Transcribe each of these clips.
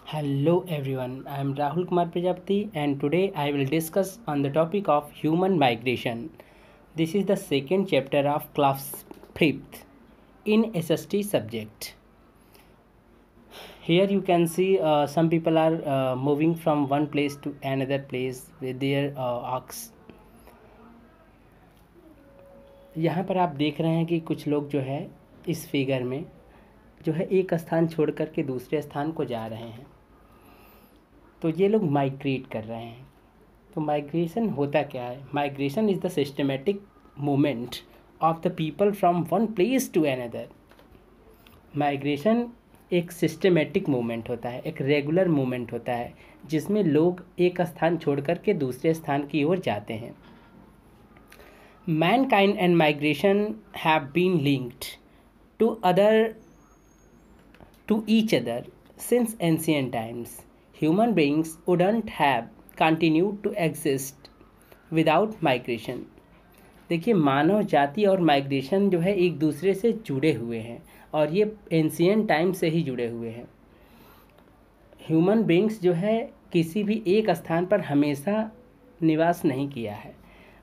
Hello everyone, I am Rahul Kumar Prajapati and today I will discuss on the topic of human migration. This is the second chapter of class 5th in SST subject. Here you can see some people are moving from one place to another place with their ox. यहाँ पर आप देख रहे हैं कि कुछ लोग जो है इस फिगर में जो है एक स्थान छोड़ कर के दूसरे स्थान को जा रहे हैं। तो ये लोग माइग्रेट कर रहे हैं। तो माइग्रेशन होता क्या है? Migration is the systematic movement of the people from one place to another. Migration एक सिस्टमेटिक मूवमेंट होता है, एक रेगुलर मूवमेंट होता है जिसमें लोग एक स्थान छोड़ कर के दूसरे स्थान की ओर जाते हैं। Mankind and migration have been linked to each other since ancient times. Human beings wouldn't have continued to exist without migration। देखिए, मानव जाति और माइग्रेशन जो है एक दूसरे से जुड़े हुए हैं और ये एंशिएंट टाइम से ही जुड़े हुए हैं। ह्यूमन बींग्स जो है किसी भी एक स्थान पर हमेशा निवास नहीं किया है,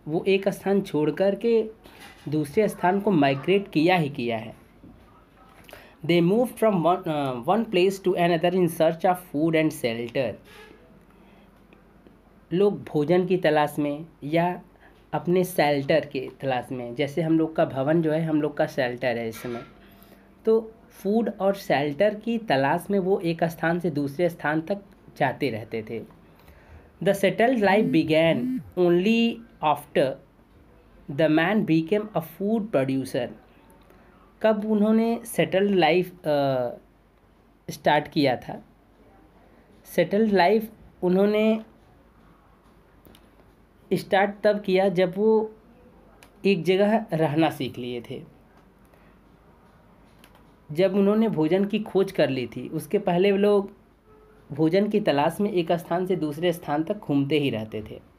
वो एक स्थान छोड़ कर के दूसरे स्थान को माइग्रेट किया ही किया है। They moved from one place to another in search of food and shelter। लोग भोजन की तलाश में या अपने शेल्टर के तलाश में, जैसे हम लोग का भवन जो है हम लोग का शेल्टर है इस समय, तो फूड और शेल्टर की तलाश में वो एक स्थान से दूसरे स्थान तक जाते रहते थे। The settled life began only after the man became a food producer. कब उन्होंने सेटल्ड लाइफ स्टार्ट किया था? सेटल्ड लाइफ उन्होंने स्टार्ट तब किया जब वो एक जगह रहना सीख लिए थे, जब उन्होंने भोजन की खोज कर ली थी। उसके पहले वो लोग भोजन की तलाश में एक स्थान से दूसरे स्थान तक घूमते ही रहते थे।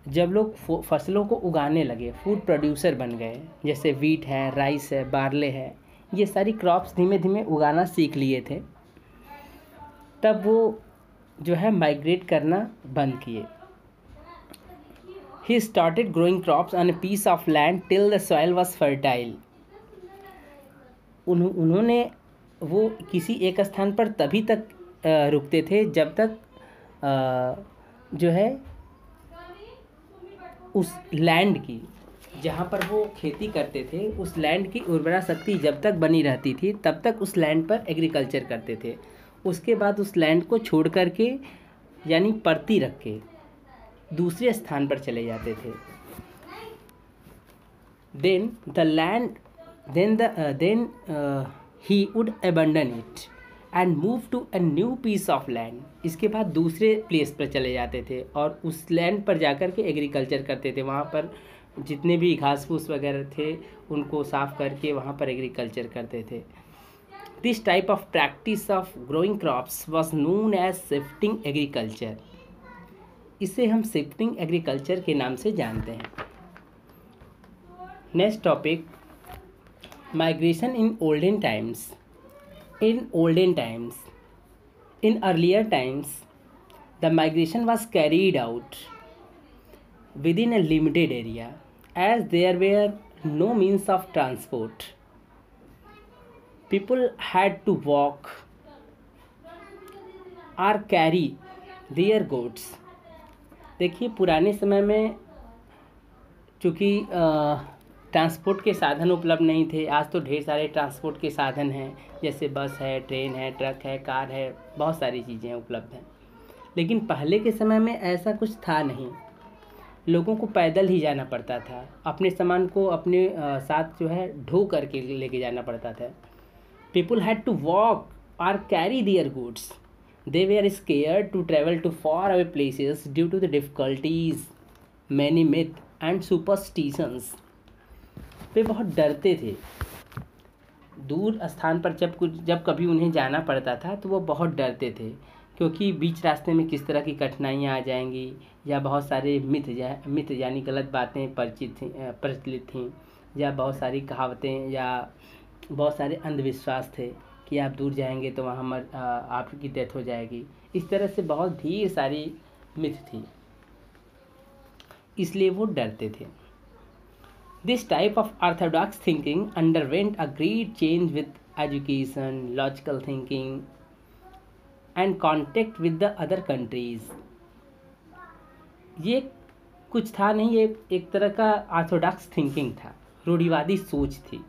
जब लोग फसलों को उगाने लगे, फूड प्रोड्यूसर बन गए, जैसे वीट है, राइस है, बार्ले है, ये सारी क्रॉप्स धीमे धीमे उगाना सीख लिए थे, तब वो जो है माइग्रेट करना बंद किए। He started growing crops on a piece of land till the soil was fertile. उन्होंने वो किसी एक स्थान पर तभी तक रुकते थे जब तक जो है उस लैंड की, जहाँ पर वो खेती करते थे, उस लैंड की उर्वरा शक्ति जब तक बनी रहती थी तब तक उस लैंड पर एग्रीकल्चर करते थे। उसके बाद उस लैंड को छोड़ कर के, यानी परती रख के दूसरे स्थान पर चले जाते थे। then he would abandon it and move to a new piece of land। इसके बाद दूसरे प्लेस पर चले जाते थे और उस लैंड पर जाकर के एग्रीकल्चर करते थे। वहाँ पर जितने भी घास फूस वगैरह थे उनको साफ़ करके वहाँ पर एग्रीकल्चर करते थे। This type of practice of growing crops was known as shifting agriculture. इसे हम शिफ्टिंग एग्रीकल्चर के नाम से जानते हैं। Next topic, migration in olden times. In earlier times, the migration was carried out within a limited area as there were no means of transport. People had to walk or carry their goods। देखिए, पुराने समय में चूँकि transport के साधन उपलब्ध नहीं थे। आज तो ढेर सारे ट्रांसपोर्ट के साधन हैं, जैसे बस है, ट्रेन है, ट्रक है, कार है, बहुत सारी चीज़ें उपलब्ध हैं। लेकिन पहले के समय में ऐसा कुछ था नहीं। लोगों को पैदल ही जाना पड़ता था, अपने सामान को अपने साथ जो है ढो करके लेके जाना पड़ता था। पीपल हैड टू वॉक और carry their goods. They were scared to travel too far away places due to the difficulties, many myth and superstitions. वे बहुत डरते थे। दूर स्थान पर जब कभी उन्हें जाना पड़ता था तो वो बहुत डरते थे, क्योंकि बीच रास्ते में किस तरह की कठिनाइयाँ आ जाएंगी, या बहुत सारे मिथ यानी गलत बातें प्रचलित थीं, या बहुत सारी कहावतें या बहुत सारे अंधविश्वास थे कि आप दूर जाएंगे तो वहाँ आपकी डेथ हो जाएगी। इस तरह से बहुत ढेर सारी मिथ थी, इसलिए वो डरते थे। This type of Orthodox thinking underwent a great change with education, logical thinking and contact with the other countries. ये कुछ था नहीं, ये एक तरह का ऑर्थोडॉक्स थिंकिंग था, रूढ़िवादी सोच थी,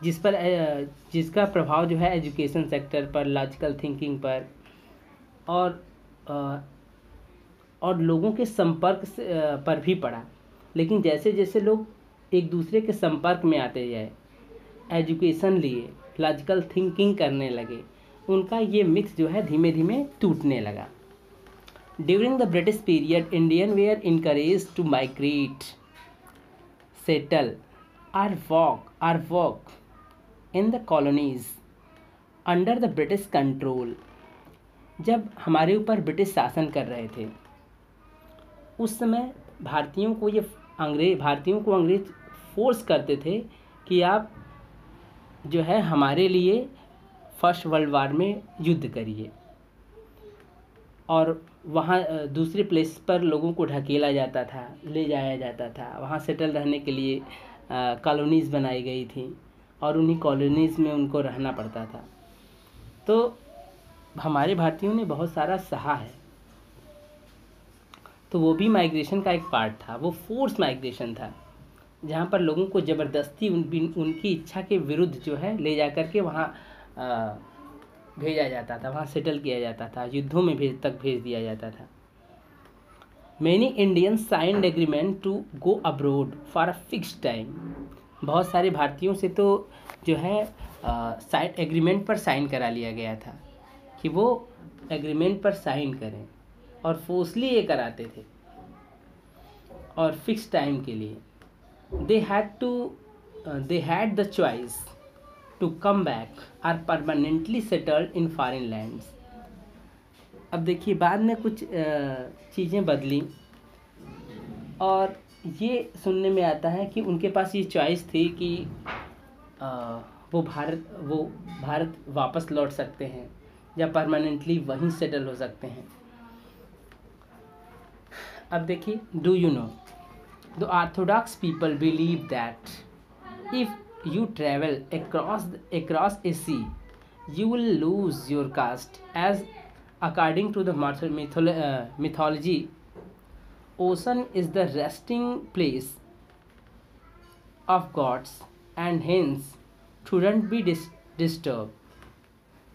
जिसका प्रभाव जो है एजुकेशन सेक्टर पर, लॉजिकल थिंकिंग पर और लोगों के संपर्क पर भी पड़ा। लेकिन जैसे जैसे लोग एक दूसरे के संपर्क में आते जाए, एजुकेशन लिए, लॉजिकल थिंकिंग करने लगे, उनका ये मिथ जो है धीमे धीमे टूटने लगा। During the British period Indian were encouraged to migrate, settle और work in the colonies under the British control. जब हमारे ऊपर ब्रिटिश शासन कर रहे थे, उस समय भारतीयों को अंग्रेज फोर्स करते थे कि आप जो है हमारे लिए फर्स्ट वर्ल्ड वार में युद्ध करिए, और वहाँ दूसरे प्लेस पर लोगों को ढकेला जाता था, ले जाया जाता था। वहाँ सेटल रहने के लिए कॉलोनीज़ बनाई गई थी और उन्हीं कॉलोनीज़ में उनको रहना पड़ता था। तो हमारे भारतीयों ने बहुत सारा सहा है, तो वो भी माइग्रेशन का एक पार्ट था। वो फोर्स माइग्रेशन था, जहाँ पर लोगों को ज़बरदस्ती उनकी इच्छा के विरुद्ध जो है ले जा कर के वहाँ भेजा जाता था, वहाँ सेटल किया जाता था, युद्धों में भेज दिया जाता था। Many Indians signed agreement to go abroad for a fixed time. बहुत सारे भारतीयों से तो जो है एग्रीमेंट पर साइन करा लिया गया था कि वो एग्रीमेंट पर साइन करें, और फोर्सली ये कराते थे, और फिक्स टाइम के लिए। they had the choice to come back or permanently settled in foreign lands। अब देखिए, बाद में कुछ चीज़ें बदली और ये सुनने में आता है कि उनके पास ये चॉइस थी कि वो भारत वापस लौट सकते हैं या परमानेंटली वहीं सेटल हो सकते हैं। अब देखिए, do you know the Orthodox people believe that if you travel across a sea you will lose your caste, as according to the mythology ocean is the resting place of gods and hence shouldn't be disturbed।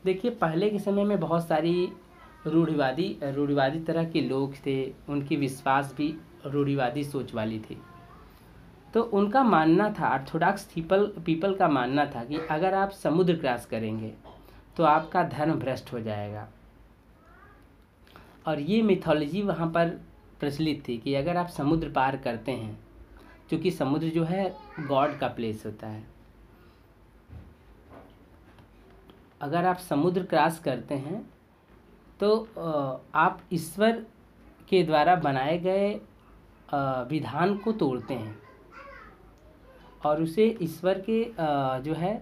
देखिए, पहले के समय में बहुत सारी रूढ़िवादी तरह के लोग थे, उनकी विश्वास भी रूढ़िवादी सोच वाली थी। तो उनका मानना था, ऑर्थोडॉक्स पीपल का मानना था कि अगर आप समुद्र क्रॉस करेंगे तो आपका धर्म भ्रष्ट हो जाएगा। और ये मिथोलॉजी वहाँ पर प्रचलित थी कि अगर आप समुद्र पार करते हैं, क्योंकि समुद्र जो है गॉड का प्लेस होता है, अगर आप समुद्र क्रॉस करते हैं तो आप ईश्वर के द्वारा बनाए गए विधान को तोड़ते हैं और उसे ईश्वर के जो है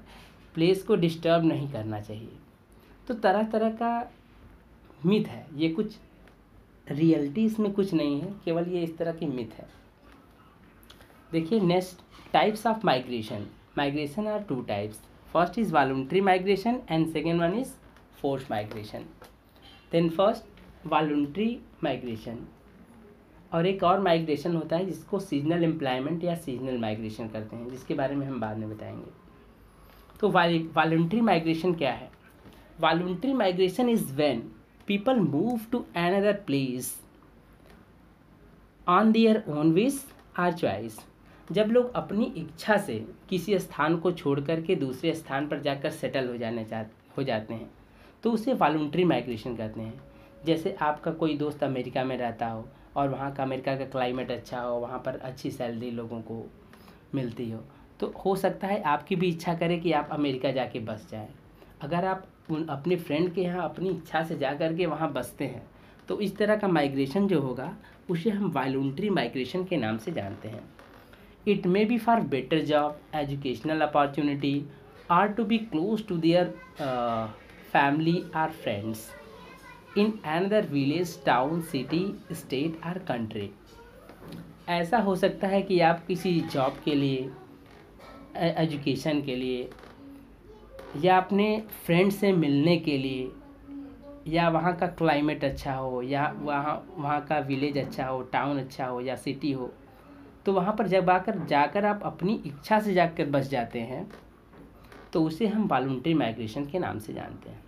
प्लेस को डिस्टर्ब नहीं करना चाहिए। तो तरह तरह का मिथ है, ये कुछ रियलिटी इसमें कुछ नहीं है, केवल ये इस तरह की मिथ है। देखिए, next types of migration are 2 types. First is voluntary migration and second one is force migration. Then first voluntary migration, और एक और माइग्रेशन होता है जिसको सीजनल एम्प्लॉयमेंट या सीजनल माइग्रेशन करते हैं, जिसके बारे में हम बाद में बताएंगे। तो वॉलंटरी माइग्रेशन क्या है? Voluntary migration is when people move to another place on their own wish or choice. जब लोग अपनी इच्छा से किसी स्थान को छोड़ करके दूसरे स्थान पर जाकर सेटल हो जाते हैं, तो उसे वॉलंटरी माइग्रेशन कहते हैं। जैसे आपका कोई दोस्त अमेरिका में रहता हो और वहाँ का अमेरिका का क्लाइमेट अच्छा हो, वहाँ पर अच्छी सैलरी लोगों को मिलती हो हो सकता है आपकी भी इच्छा करे कि आप अमेरिका जाके बस जाएं। अगर आप अपने फ्रेंड के यहाँ अपनी इच्छा से जा कर के वहाँ बसते हैं, तो इस तरह का माइग्रेशन जो होगा उसे हम वॉलंटरी माइग्रेशन के नाम से जानते हैं। It may be for better job, educational opportunity are to be close to their family or friends in another village, town, city, state or country. ऐसा हो सकता है कि आप किसी जॉब के लिए, एजुकेशन के लिए, या अपने फ्रेंड से मिलने के लिए, या वहाँ का क्लाइमेट अच्छा हो, या वहाँ का विलेज अच्छा हो, टाउन अच्छा हो या सिटी हो, तो वहाँ पर जब जाकर आप अपनी इच्छा से जाकर बस जाते हैं तो उसे हम वॉलंटरी माइग्रेशन के नाम से जानते हैं।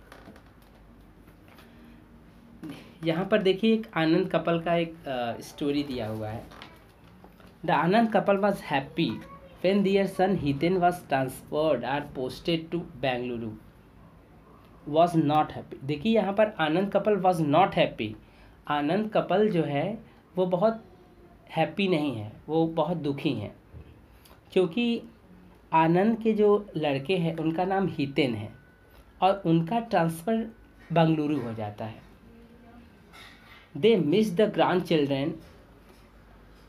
यहाँ पर देखिए एक आनंद कपल का एक स्टोरी दिया हुआ है। The Anand couple was happy when their son Hiten was transferred or posted to Bengaluru. was not happy। देखिए यहाँ पर Anand couple was not happy। Anand couple जो है वो बहुत हैप्पी नहीं है, वो बहुत दुखी हैं, क्योंकि आनंद के जो लड़के हैं उनका नाम हितेन है और उनका ट्रांसफ़र बेंगलुरु हो जाता है। They miss the grandchildren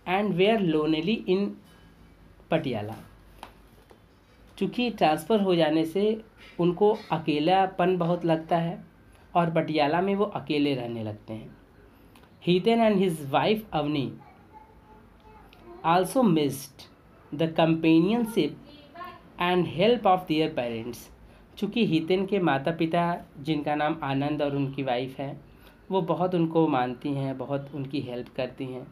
and were lonely in Patiala. चूँकि ट्रांसफ़र हो जाने से उनको अकेलापन बहुत लगता है और पटियाला में वो अकेले रहने लगते हैं। Hiten and his wife Avni also missed the companionship and help of their parents. चूँकि हितेन के माता पिता, जिनका नाम आनंद और उनकी वाइफ है, वो बहुत उनको मानती हैं, बहुत उनकी हेल्प करती हैं,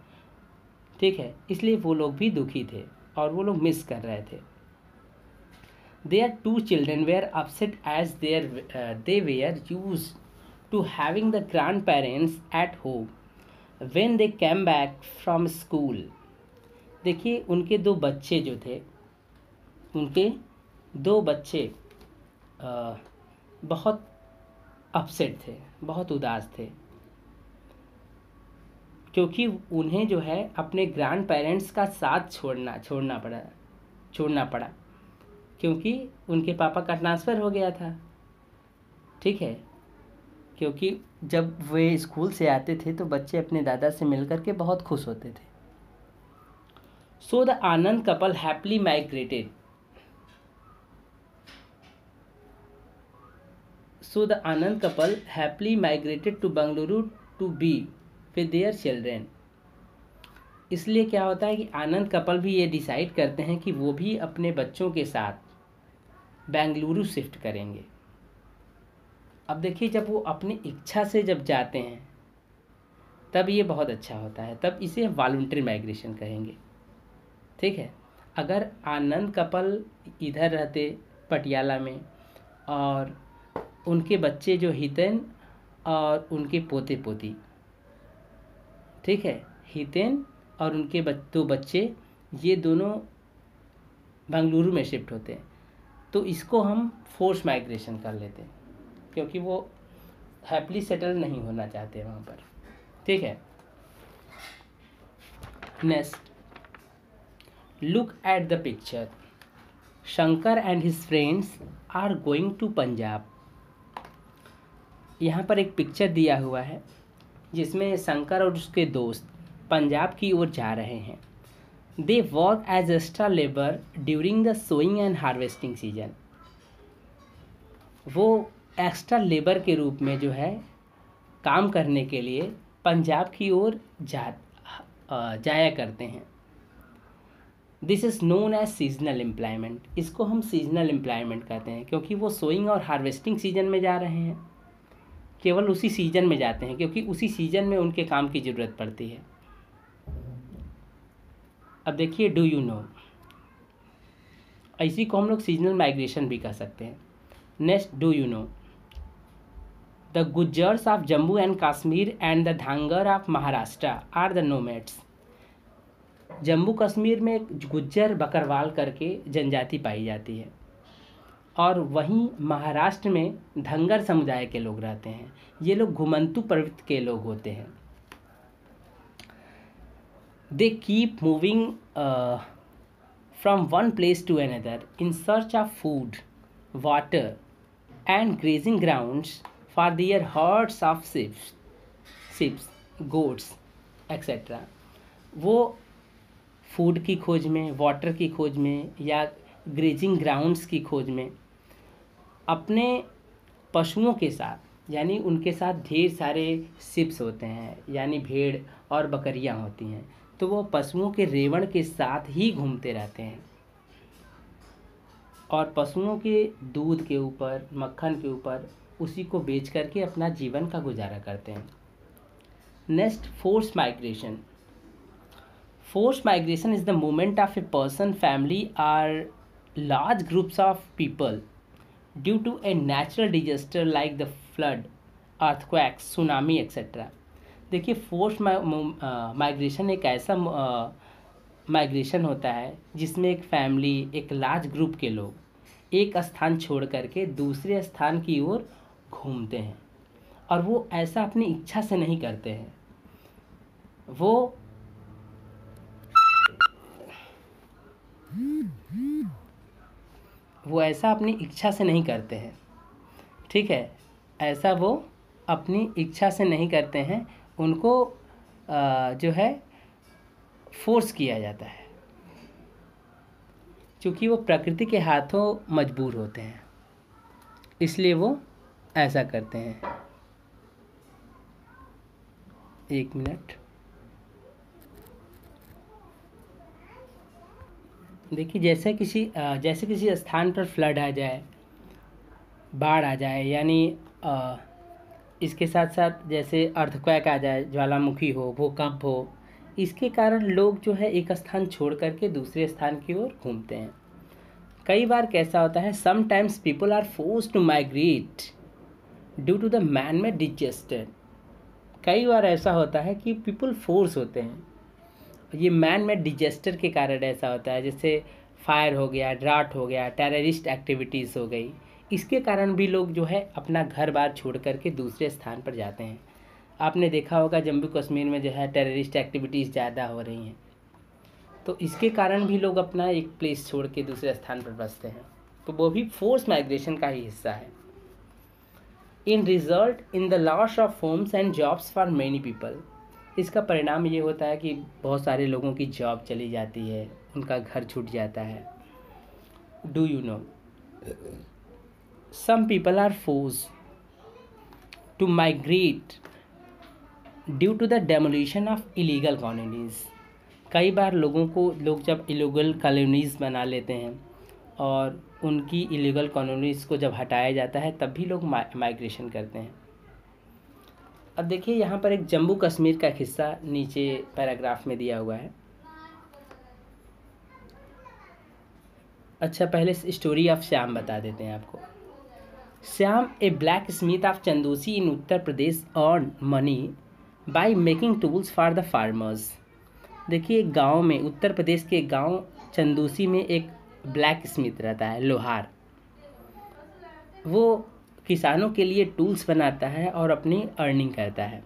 ठीक है, इसलिए वो लोग भी दुखी थे और वो लोग मिस कर रहे थे। Their two children were upset as they were used to having the grandparents at home when they came back from school। देखिए उनके दो बच्चे जो थे, उनके दो बच्चे बहुत अपसेट थे, बहुत उदास थे, क्योंकि उन्हें जो है अपने ग्रैंड पेरेंट्स का साथ छोड़ना पड़ा क्योंकि उनके पापा का ट्रांसफ़र हो गया था, ठीक है। क्योंकि जब वे स्कूल से आते थे तो बच्चे अपने दादा से मिलकर के बहुत खुश होते थे। So the Anand couple happily migrated to Bengaluru to be with their children. इसलिए क्या होता है कि आनंद कपल भी ये डिसाइड करते हैं कि वो भी अपने बच्चों के साथ बेंगलुरु शिफ्ट करेंगे। अब देखिए जब वो अपनी इच्छा से जब जाते हैं तब ये बहुत अच्छा होता है, तब इसे वॉलंटरी माइग्रेशन कहेंगे, ठीक है। अगर आनंद कपल इधर रहते पटियाला में और उनके बच्चे जो हितेन और उनके पोते पोती, ठीक है, हितेन और उनके दो बच्चे, ये दोनों बेंगलुरु में शिफ्ट होते हैं, तो इसको हम फोर्स माइग्रेशन कर लेते हैं, क्योंकि वो हैप्पीली सेटल नहीं होना चाहते वहाँ पर, ठीक है। Next, look at the picture. Shankar and his friends are going to Punjab. यहाँ पर एक पिक्चर दिया हुआ है जिसमें शंकर और उसके दोस्त पंजाब की ओर जा रहे हैं। They work as extra labour during the sowing and harvesting season. वो एक्स्ट्रा लेबर के रूप में जो है काम करने के लिए पंजाब की ओर जाया करते हैं। This is known as seasonal employment. इसको हम सीजनल एम्प्लॉयमेंट कहते हैं, क्योंकि वो सोइंग और हार्वेस्टिंग सीजन में जा रहे हैं, केवल उसी सीजन में जाते हैं, क्योंकि उसी सीजन में उनके काम की ज़रूरत पड़ती है। अब देखिए, डू यू नो, इसी को हम लोग सीजनल माइग्रेशन भी कह सकते हैं। Next, do you know, the Gujjars of Jammu and Kashmir and the Dhangar of Maharashtra are the nomads. Jammu Kashmir में गुज्जर बकरवाल करके जनजाति पाई जाती है और वहीं महाराष्ट्र में धंगर समुदाय के लोग रहते हैं। ये लोग घुमंतू प्रवृत्ति के लोग होते हैं। They keep moving from one place to another in search of food, water and grazing grounds for their herds of sheeps, goats etcetera. वो फूड की खोज में, वाटर की खोज में या ग्रेजिंग ग्राउंड्स की खोज में अपने पशुओं के साथ, यानी उनके साथ ढेर सारे शिप्स होते हैं, यानी भेड़ और बकरियां होती हैं, तो वो पशुओं के रेवण के साथ ही घूमते रहते हैं और पशुओं के दूध के ऊपर, मक्खन के ऊपर उसी को बेच करके अपना जीवन का गुजारा करते हैं। Next, force migration. Forced migration is the movement of a person, family, or large groups of people due to a natural disaster like the flood, earthquakes, tsunami, etc. देखिए, फोर्स माइग्रेशन एक ऐसा माइग्रेशन होता है जिसमें एक family, एक large group के लोग एक स्थान छोड़ करके दूसरे स्थान की ओर घूमते हैं, और वो ऐसा अपनी इच्छा से नहीं करते हैं। वो ऐसा अपनी इच्छा से नहीं करते हैं, ठीक है, ऐसा वो अपनी इच्छा से नहीं करते हैं, उनको जो है फोर्स किया जाता है, क्योंकि वो प्रकृति के हाथों मजबूर होते हैं, इसलिए वो ऐसा करते हैं। एक मिनट, देखिए, जैसे किसी स्थान पर फ्लड आ जाए, बाढ़ आ जाए, यानी इसके साथ साथ जैसे अर्थक्वेक आ जाए, ज्वालामुखी हो, भूकंप हो, इसके कारण लोग जो है एक स्थान छोड़ करके दूसरे स्थान की ओर घूमते हैं। कई बार कैसा होता है, sometimes people are forced to migrate due to the man made disaster. कई बार ऐसा होता है कि पीपल फोर्स होते हैं, ये मैन मेड डिजास्टर के कारण ऐसा होता है, जैसे फायर हो गया, ड्राट हो गया, टेररिस्ट एक्टिविटीज़ हो गई, इसके कारण भी लोग जो है अपना घर बार छोड़ करके दूसरे स्थान पर जाते हैं। आपने देखा होगा जम्मू कश्मीर में जो है टेररिस्ट एक्टिविटीज़ ज़्यादा हो रही हैं, तो इसके कारण भी लोग अपना एक प्लेस छोड़ के दूसरे स्थान पर बसते हैं, तो वो भी फोर्स माइग्रेशन का ही हिस्सा है। इन result in the loss of homes and jobs for many people. इसका परिणाम ये होता है कि बहुत सारे लोगों की जॉब चली जाती है, उनका घर छूट जाता है। Do you know, some people are forced to migrate due to the demolition of illegal colonies. कई बार लोग जब इलीगल कॉलोनीज़ बना लेते हैं और उनकी इलीगल कॉलोनीज़ को जब हटाया जाता है, तब भी लोग माइग्रेशन करते हैं। अब देखिए, यहाँ पर एक जम्मू कश्मीर का हिस्सा नीचे पैराग्राफ में दिया हुआ है। अच्छा, पहले स्टोरी ऑफ श्याम बता देते हैं आपको। Shyam, a blacksmith of Chandausi in Uttar Pradesh, earn money by making tools for the farmers. देखिए, एक गांव में, उत्तर प्रदेश के गांव चंदूसी में एक ब्लैक स्मिथ रहता है, लोहार। वो किसानों के लिए टूल्स बनाता है और अपनी अर्निंग करता है।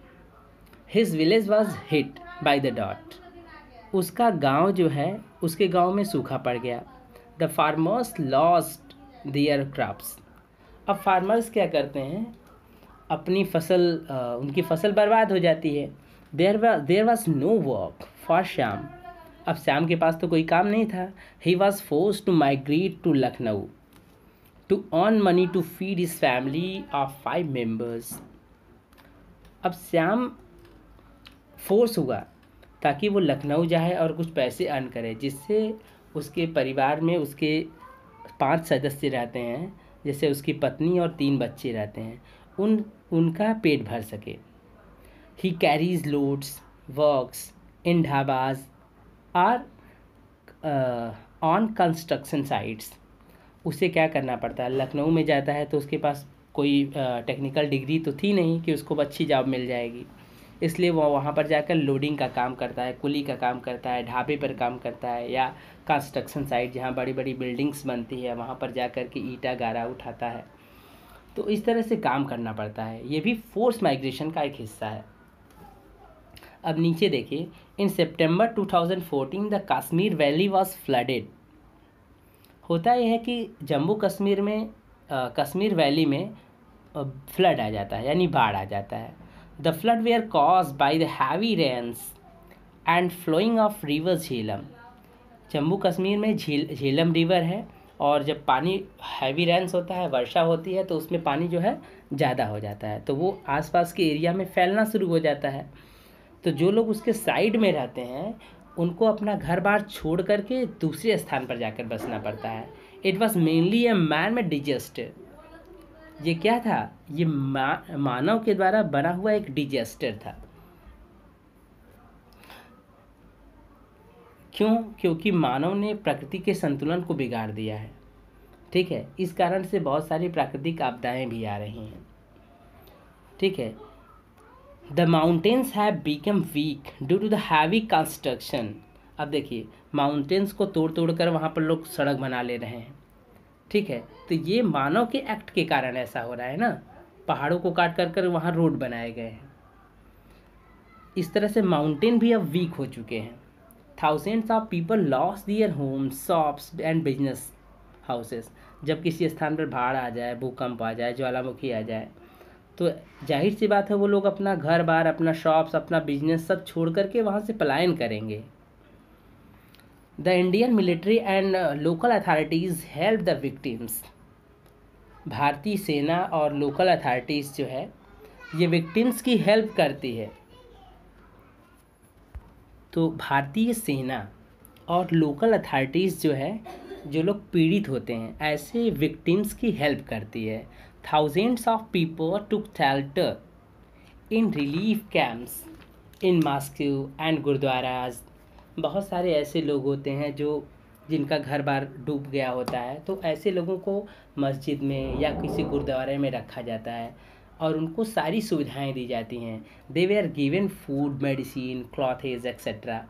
His village was hit by the dot. उसका गांव जो है, उसके गांव में सूखा पड़ गया। The farmers lost their crops. अब फार्मर्स क्या करते हैं, अपनी फसल, उनकी फसल बर्बाद हो जाती है। There was no work for Shyam. अब श्याम के पास तो कोई काम नहीं था। He was forced to migrate to Lucknow to earn money to feed his family of 5 members। अब श्याम फोर्स हुआ ताकि वो लखनऊ जाए और कुछ पैसे अर्न करे, जिससे उसके परिवार में उसके 5 सदस्य रहते हैं, जैसे उसकी पत्नी और 3 बच्चे रहते हैं, उनका पेट भर सके। He carries loads, works in dhabas or on construction sites. उसे क्या करना पड़ता है, लखनऊ में जाता है तो उसके पास कोई टेक्निकल डिग्री तो थी नहीं कि उसको अच्छी जॉब मिल जाएगी, इसलिए वो वहाँ पर जाकर लोडिंग का काम करता है, कुली का काम करता है, ढाबे पर काम करता है, या कंस्ट्रक्शन साइट जहाँ बड़ी बड़ी बिल्डिंग्स बनती है वहाँ पर जाकर के ईंटा गारा उठाता है। तो इस तरह से काम करना पड़ता है, ये भी फोर्स माइग्रेशन का एक हिस्सा है। अब नीचे देखिए, in September 2014 the Kashmir valley was flooded. होता यह है कि जम्मू कश्मीर में कश्मीर वैली में फ्लड आ जाता है, यानी बाढ़ आ जाता है। The flood were caused by the heavy rains and flowing of river Jhelum. Jammu Kashmir में झेलम रिवर है और जब पानी हैवी रेंस होता है, वर्षा होती है, तो उसमें पानी जो है ज़्यादा हो जाता है, तो वो आसपास के एरिया में फैलना शुरू हो जाता है। तो जो लोग उसके साइड में रहते हैं उनको अपना घर बार छोड़ करके दूसरे स्थान पर जाकर बसना पड़ता है। It was mainly a man made disaster. ये क्या था? ये मानव के द्वारा बना हुआ एक डिजास्टर था। क्यों? क्योंकि मानव ने प्रकृति के संतुलन को बिगाड़ दिया है। ठीक है, इस कारण से बहुत सारी प्राकृतिक आपदाएं भी आ रही हैं। ठीक है, the mountains have become weak due to the heavy construction. अब देखिए, माउंटेन्स को तोड़ तोड़ कर वहाँ पर लोग सड़क बना ले रहे हैं। ठीक है, तो ये मानव के एक्ट के कारण ऐसा हो रहा है ना, पहाड़ों को काट कर कर वहाँ रोड बनाए गए हैं। इस तरह से माउंटेन भी अब वीक हो चुके हैं। Thousands of people loss their homes, shops and business houses. जब किसी स्थान पर बाढ़ आ जाए, भूकंप आ जाए, ज्वालामुखी आ जाए, तो जाहिर सी बात है वो लोग अपना घर बार, अपना शॉप्स, अपना बिजनेस सब छोड़ करके वहाँ से पलायन करेंगे। The Indian military and local authorities help the victims. भारतीय सेना और लोकल अथॉरिटीज़ जो है ये विक्टिम्स की हेल्प करती है। तो भारतीय सेना और लोकल अथॉरिटीज़ जो है, जो लोग पीड़ित होते हैं, ऐसे विक्टिम्स की हेल्प करती है। Thousands of people took shelter in relief camps in Moscow and gurdwaras. बहुत सारे ऐसे लोग होते हैं जिनका घर बार डूब गया होता है, तो ऐसे लोगों को मस्जिद में या किसी गुरुद्वारे में रखा जाता है और उनको सारी सुविधाएं दी जाती हैं। दे वे are given food, medicine, clothes etcetera.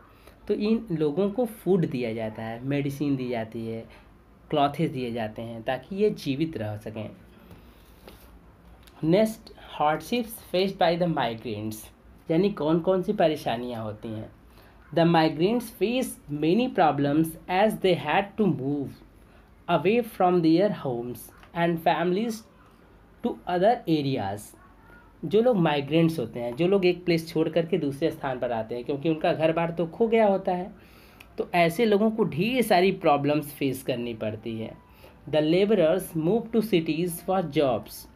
तो इन लोगों को फूड दिया जाता है, मेडिसिन दी जाती है, क्लॉथेज दिए जाते हैं ताकि ये जीवित रह सकें। Next, hardships faced by the migrants. यानी कौन कौन सी परेशानियां होती हैं। The migrants face many problems as they had to move away from their homes and families to other areas. जो लोग माइग्रेंट्स होते हैं, जो लोग एक प्लेस छोड़ करके दूसरे स्थान पर आते हैं, क्योंकि उनका घर बार तो खो गया होता है, तो ऐसे लोगों को ढेर सारी प्रॉब्लम्स फेस करनी पड़ती है। The labourers move to cities for jobs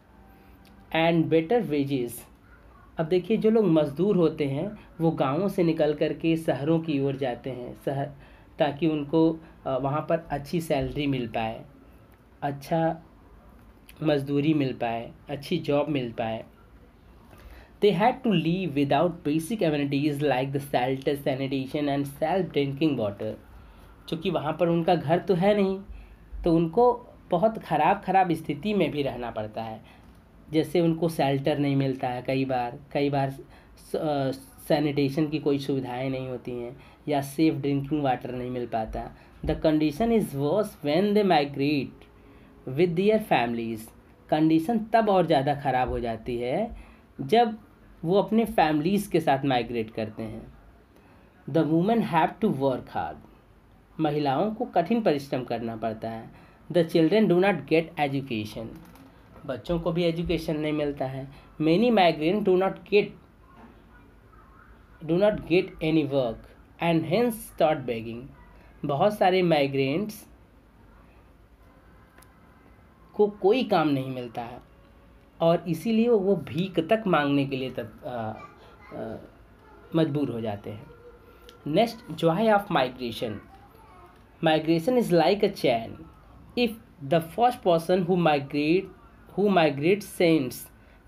and better wages. अब देखिए, जो लोग मज़दूर होते हैं वो गाँवों से निकल करके शहरों की ओर जाते हैं, ताकि उनको वहाँ पर अच्छी सैलरी मिल पाए, अच्छा मजदूरी मिल पाए, अच्छी जॉब मिल पाए। They had to live without basic amenities like the shelter, sanitation and self drinking water। चूँकि वहाँ पर उनका घर तो है नहीं, तो उनको बहुत ख़राब स्थिति में भी रहना पड़ता है। जैसे उनको शेल्टर नहीं मिलता है, कई बार सैनिटेशन की कोई सुविधाएं नहीं होती हैं, या सेफ ड्रिंकिंग वाटर नहीं मिल पाता। The condition is worse when they migrate with their families. Condition तब और ज़्यादा ख़राब हो जाती है जब वो अपने फैमिलीज़ के साथ माइग्रेट करते हैं। The women have to work hard. महिलाओं को कठिन परिश्रम करना पड़ता है। The children do not get education. बच्चों को भी एजुकेशन नहीं मिलता है। Many migrant do not get any work and hence start begging. बहुत सारे माइग्रेंट्स को कोई काम नहीं मिलता है और इसीलिए वो भीख तक मांगने के लिए मजबूर हो जाते हैं। Next, Joy of migration. Migration is like a chain. If the first person who migrates sends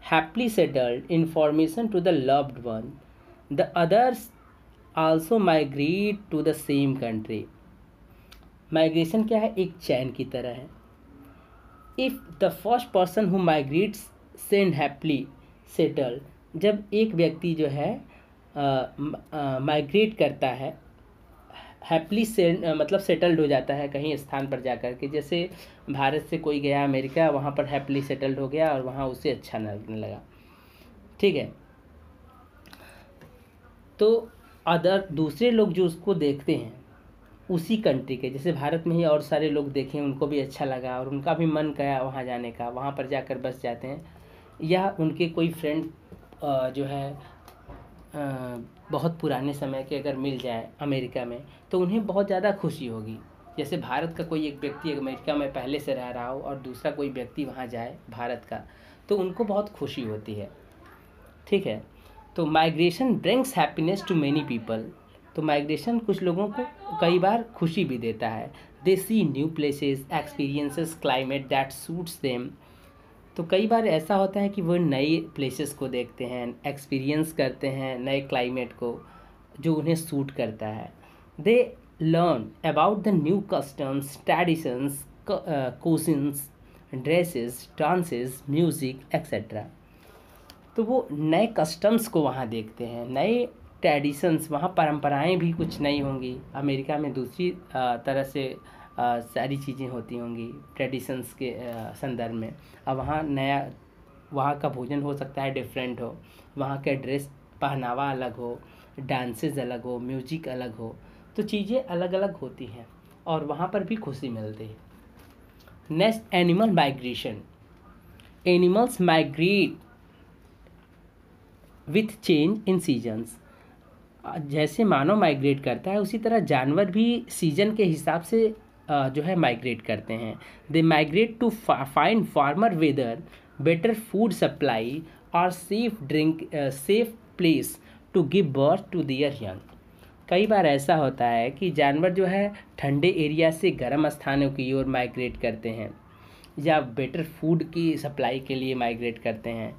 happily settled information to the loved one, the others also migrate to the same country। Migration क्या है? एक चैन की तरह है। If the first person who migrates send happily settled, जब एक व्यक्ति जो है माइग्रेट करता है, हैप्पली मतलब सेटल्ड हो जाता है कहीं स्थान पर जाकर के, जैसे भारत से कोई गया अमेरिका, वहाँ पर हैप्पली सेटल्ड हो गया और वहाँ उसे अच्छा लगने लगा। ठीक है, तो दूसरे लोग जो उसको देखते हैं उसी कंट्री के, जैसे भारत में ही और सारे लोग देखें, उनको भी अच्छा लगा और उनका भी मन गया वहाँ जाने का, वहाँ पर जाकर बस जाते हैं। या उनके कोई फ्रेंड जो है बहुत पुराने समय के अगर मिल जाए अमेरिका में, तो उन्हें बहुत ज़्यादा खुशी होगी। जैसे भारत का कोई एक व्यक्ति अमेरिका में पहले से रह रहा हो और दूसरा कोई व्यक्ति वहाँ जाए भारत का, तो उनको बहुत खुशी होती है। ठीक है, तो migration brings happiness to many people. तो माइग्रेशन कुछ लोगों को कई बार खुशी भी देता है। They see new places, experiences climate that suits them. तो कई बार ऐसा होता है कि वो नए प्लेसेस को देखते हैं, एक्सपीरियंस करते हैं नए क्लाइमेट को जो उन्हें सूट करता है। They learn about the new customs, traditions, cuisines, dresses, dances, music etcetera. तो वो नए कस्टम्स को वहाँ देखते हैं, नए ट्रेडिशंस, वहाँ परंपराएं भी कुछ नई होंगी। अमेरिका में दूसरी तरह से सारी चीज़ें होती होंगी ट्रेडिशंस के संदर्भ में। अब वहाँ नया, वहाँ का भोजन हो सकता है डिफरेंट हो, वहाँ का ड्रेस पहनावा अलग हो, डांसेस अलग हो, म्यूजिक अलग हो, तो चीज़ें अलग अलग होती हैं और वहाँ पर भी खुशी मिलती है। Next, animal migration. Animals migrate with change in seasons. जैसे मानव माइग्रेट करता है उसी तरह जानवर भी सीजन के हिसाब से जो है माइग्रेट करते हैं। They migrate to find warmer weather, better food supply और safe place to give birth to their young. कई बार ऐसा होता है कि जानवर जो है ठंडे एरिया से गर्म स्थानों की ओर माइग्रेट करते हैं, या बेटर फूड की सप्लाई के लिए माइग्रेट करते हैं,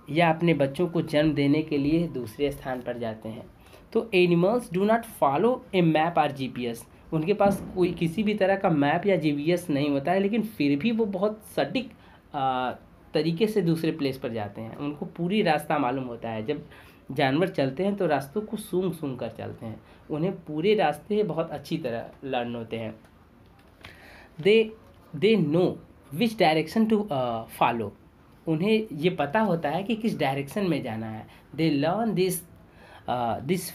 या अपने बच्चों को जन्म देने के लिए दूसरे स्थान पर जाते हैं। तो animals do not follow A map और जीपीएस। उनके पास कोई किसी भी तरह का मैप या जीपीएस नहीं होता है, लेकिन फिर भी वो बहुत सटीक तरीके से दूसरे प्लेस पर जाते हैं। उनको पूरी रास्ता मालूम होता है। जब जानवर चलते हैं तो रास्तों को सूंघ सूंघ कर चलते हैं, उन्हें पूरे रास्ते बहुत अच्छी तरह लर्न होते हैं। They know which direction to follow. उन्हें ये पता होता है कि किस डायरेक्शन में जाना है। They learn this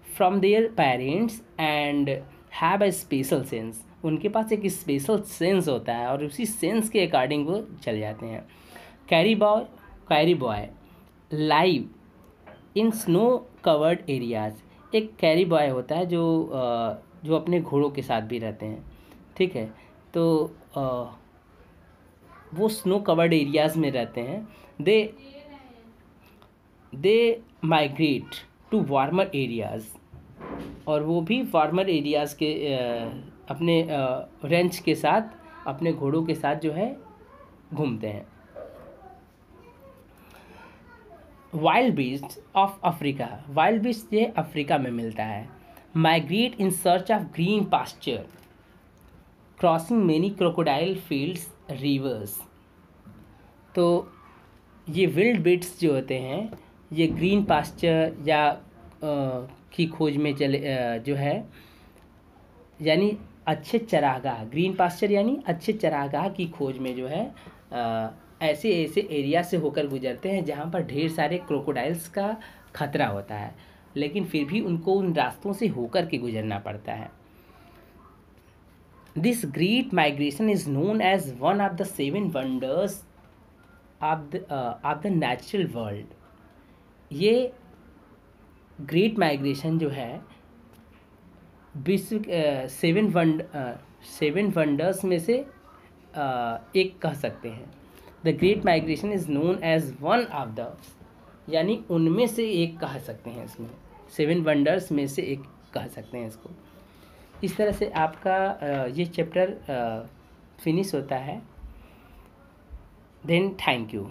from their parents and have a special sense. उनके पास एक स्पेशल सेंस होता है और उसी सेंस के अकॉर्डिंग वो चले जाते हैं। Carry boy live in snow covered areas. एक कैरी बॉय होता है जो अपने घोड़ों के साथ भी रहते हैं। ठीक है, तो वो स्नो कवर्ड एरियाज में रहते हैं। They migrate to warmer areas, और वो भी वार्मर एरियाज के अपने रेंच के साथ, अपने घोड़ों के साथ जो है घूमते हैं। Wild beast of Africa. Wild beast ये अफ्रीका में मिलता है। Migrate in search of green pasture, crossing many crocodile fields, rivers. तो ये विल्ड बीट्स जो होते हैं ये ग्रीन पास्चर या की खोज में चले जो है, यानी अच्छे चरागाह, ग्रीन पास्चर यानी अच्छे चरागाह की खोज में जो है ऐसे एरिया से होकर गुजरते हैं जहाँ पर ढेर सारे क्रोकोडाइल्स का खतरा होता है, लेकिन फिर भी उनको उन रास्तों से होकर के गुजरना पड़ता है। This great migration is known as one of the 7 wonders of the natural world. ये ग्रेट माइग्रेशन जो है विश्व 7 वंडर्स में से एक कह सकते हैं। The great migration is known as one of the, यानी उनमें से एक कह सकते हैं। इसमें 7 वंडर्स में से एक कह सकते हैं इसको। इस तरह से आपका ये चैप्टर फिनिश होता है। Then thank you.